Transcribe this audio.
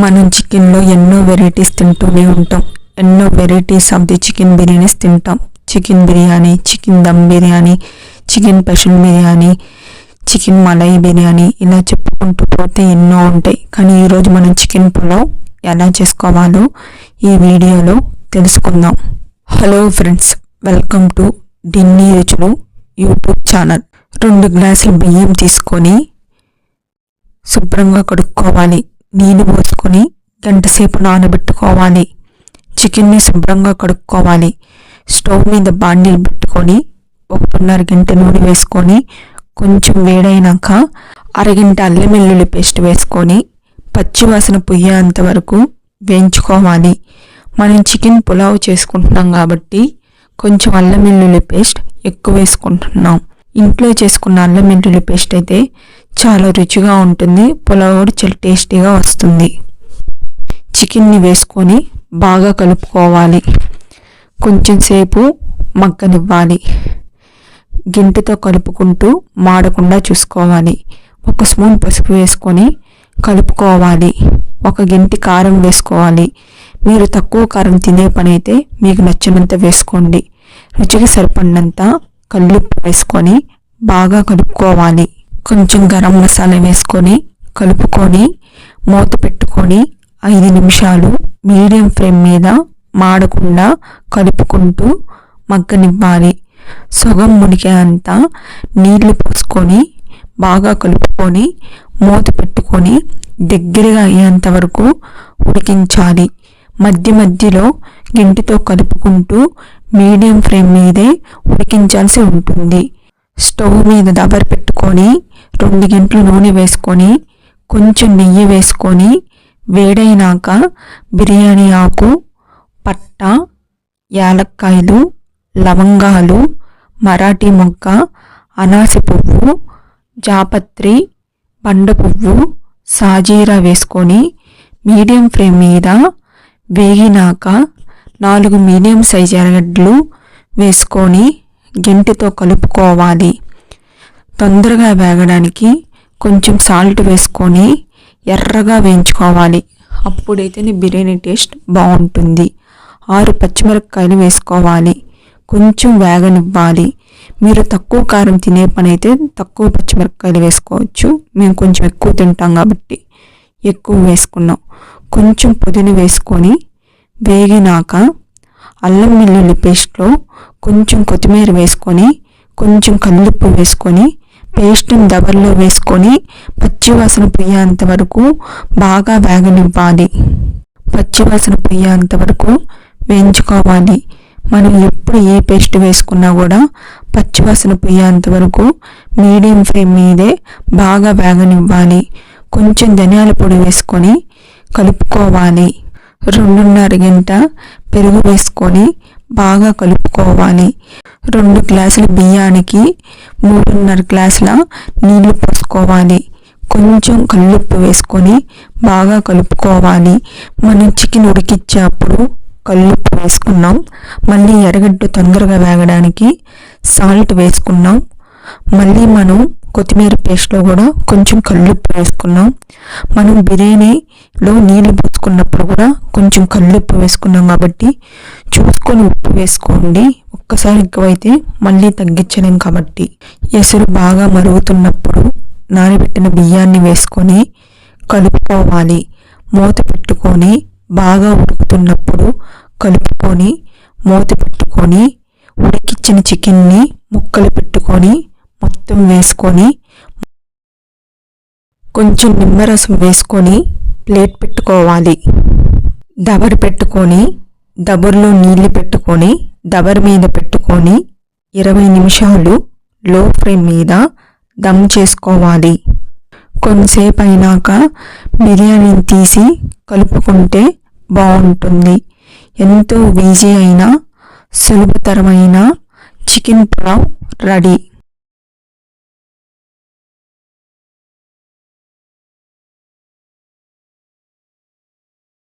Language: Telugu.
మనం చికెన్లో ఎన్నో వెరైటీస్ తింటూనే ఉంటాం. ఎన్నో varieties of the chicken biryanis తింటాం. Chicken biryani, chicken dum biryani, chicken పషన్ బిర్యానీ, చికెన్ మలై బిర్యానీ, ఇలా చెప్పుకుంటూ పోతే ఎన్నో ఉంటాయి. కానీ ఈరోజు మనం చికెన్ పులావ్ ఎలా చేసుకోవాలో ఈ వీడియోలో తెలుసుకుందాం. హలో ఫ్రెండ్స్, వెల్కమ్ టు డిన్నీ రుచులు యూట్యూబ్ ఛానల్. 2 గ్లాసుల బియ్యం తీసుకొని శుభ్రంగా కడుక్కోవాలి. నీళ్ళు పోసుకొని గంటసేపు నానబెట్టుకోవాలి. చికెన్ని శుభ్రంగా కడుక్కోవాలి. స్టవ్ మీద బాండీలు పెట్టుకొని 1.5 గంట నూనె వేసుకొని కొంచెం వేడైనాక అరగంట అల్లం వెల్లుల్లి పేస్ట్ వేసుకొని పచ్చివాసన పోయేంత వరకు వేయించుకోవాలి. మనం చికెన్ పులావ్ చేసుకుంటున్నాం కాబట్టి కొంచెం అల్లం వెల్లుల్లి పేస్ట్ ఎక్కువ వేసుకుంటున్నాం. ఇంట్లో చేసుకున్న అల్లం వెల్లుల్లి పేస్ట్ అయితే చాలా రుచిగా ఉంటుంది. పులావ్ కూడా చాలా టేస్టీగా వస్తుంది. చికెన్ని వేసుకొని బాగా కలుపుకోవాలి. కొంచెం సేపు మగ్గనివ్వాలి. గింటతో కలుపుకుంటూ మాడకుండా చూసుకోవాలి. 1 స్పూన్ పసుపు వేసుకొని కలుపుకోవాలి. 1 గంటి కారం వేసుకోవాలి. మీరు తక్కువ కారం తినే పని అయితే మీకు నచ్చినంత వేసుకోండి. రుచికి సరిపడినంత కల్లుప్పు వేసుకొని బాగా కలుపుకోవాలి. కొంచెం గరం మసాలా వేసుకొని కలుపుకొని మూత పెట్టుకొని 5 నిమిషాలు మీడియం ఫ్లేమ్ మీద మాడకుండా కలుపుకుంటూ మగ్గనివ్వాలి. సగం మునిగే అంతా నీళ్లు పోసుకొని బాగా కలుపుకొని మూత పెట్టుకొని దగ్గరగా అయ్యేంత వరకు ఉడికించాలి. మధ్య మధ్యలో గింటితో కలుపుకుంటూ మీడియం ఫ్లేమ్ మీదే ఉడికించాల్సి ఉంటుంది. స్టవ్ మీద దబర పెట్టుకొని 2 గంటలు నూనె వేసుకొని కొంచెం నెయ్యి వేసుకొని వేడైనాక బిర్యానీ ఆకు, పట్ట, యాలక్కాయలు, లవంగాలు, మరాఠీ మొగ్గ, అనాస పువ్వు, జాపత్రి, బండ పువ్వు, సాజీరా వేసుకొని మీడియం ఫ్లేమ్ మీద వేగినాక 4 మీడియం సైజ్ ఎర్రగడ్డలు వేసుకొని గంటితో కలుపుకోవాలి. తొందరగా వేగడానికి కొంచెం సాల్ట్ వేసుకొని ఎర్రగా వేయించుకోవాలి. అప్పుడైతేనే బిర్యానీ టేస్ట్ బాగుంటుంది. 6 పచ్చిమిరపకాయలు వేసుకోవాలి. కొంచెం వేగనివ్వాలి. మీరు తక్కువ కారం తినే పని అయితే తక్కువ పచ్చిమిరపకాయలు వేసుకోవచ్చు. మేము కొంచెం ఎక్కువ తింటాం కాబట్టి ఎక్కువ వేసుకున్నాం. కొంచెం పుదీనా వేసుకొని వేగినాక అల్లం వెల్లుల్లి పేస్ట్లో కొంచెం కొత్తిమీర వేసుకొని కొంచెం కల్లుప్పు వేసుకొని పేస్ట్ని దబర్లో వేసుకొని పచ్చివాసన పోయేంత వరకు బాగా వేగనివ్వాలి. పచ్చివాసన పోయేంత వరకు వేయించుకోవాలి. మనం ఎప్పుడు ఏ పేస్ట్ వేసుకున్నా కూడా పచ్చివాసన పోయేంత వరకు మీడియం ఫ్లేమ్ మీదే బాగా వేగనివ్వాలి. కొంచెం ధనియాల పొడి వేసుకొని కలుపుకోవాలి. 2.5 గంట పెరుగు వేసుకొని బాగా కలుపుకోవాలి. 2 గ్లాసుల బియ్యానికి 3.5 గ్లాసుల నీళ్లు పోసుకోవాలి. కొంచెం కల్లుప్పు వేసుకొని బాగా కలుపుకోవాలి. మనం చికెన్ ఉడికించేప్పుడు కల్లుప్పు వేసుకున్నాం. మళ్ళీ ఎర్రగడ్డ తొందరగా వేగడానికి సాల్ట్ వేసుకున్నాం. మళ్ళీ మనం కొత్తిమీర పేస్ట్లో కూడా కొంచెం కల్లుప్పు వేసుకున్నాం. మనం బిర్యానీలో నీళ్లు పోసుకున్నప్పుడు కూడా కొంచెం కల్లుప్పు వేసుకున్నాం కాబట్టి చూసుకొని ఉప్పు వేసుకోండి. ఒక్కసారి ఎక్కువైతే మళ్ళీ తగ్గించలేం కాబట్టి. ఎసురు బాగా మరుగుతున్నప్పుడు నానబెట్టిన బియ్యాన్ని వేసుకొని కలుపుకోవాలి. మూత పెట్టుకొని బాగా ఉడుకుతున్నప్పుడు కలుపుకొని మూత పెట్టుకొని ఉడికించిన చికెన్ని ముక్కలు పెట్టుకొని మొత్తం వేసుకొని కొంచెం నిమ్మరసం వేసుకొని ప్లేట్ పెట్టుకోవాలి. దబర పెట్టుకొని దబర్లో నీళ్లు పెట్టుకొని దబర్ మీద పెట్టుకొని 20 నిమిషాలు లో ఫ్లేమ్ మీద దమ్ చేసుకోవాలి. కొంతసేపు అయినాక బిర్యానీని తీసి కలుపుకుంటే బాగుంటుంది. ఎంతో ఈజీ అయిన సులభతరమైన చికెన్ పులావ్ రెడీ.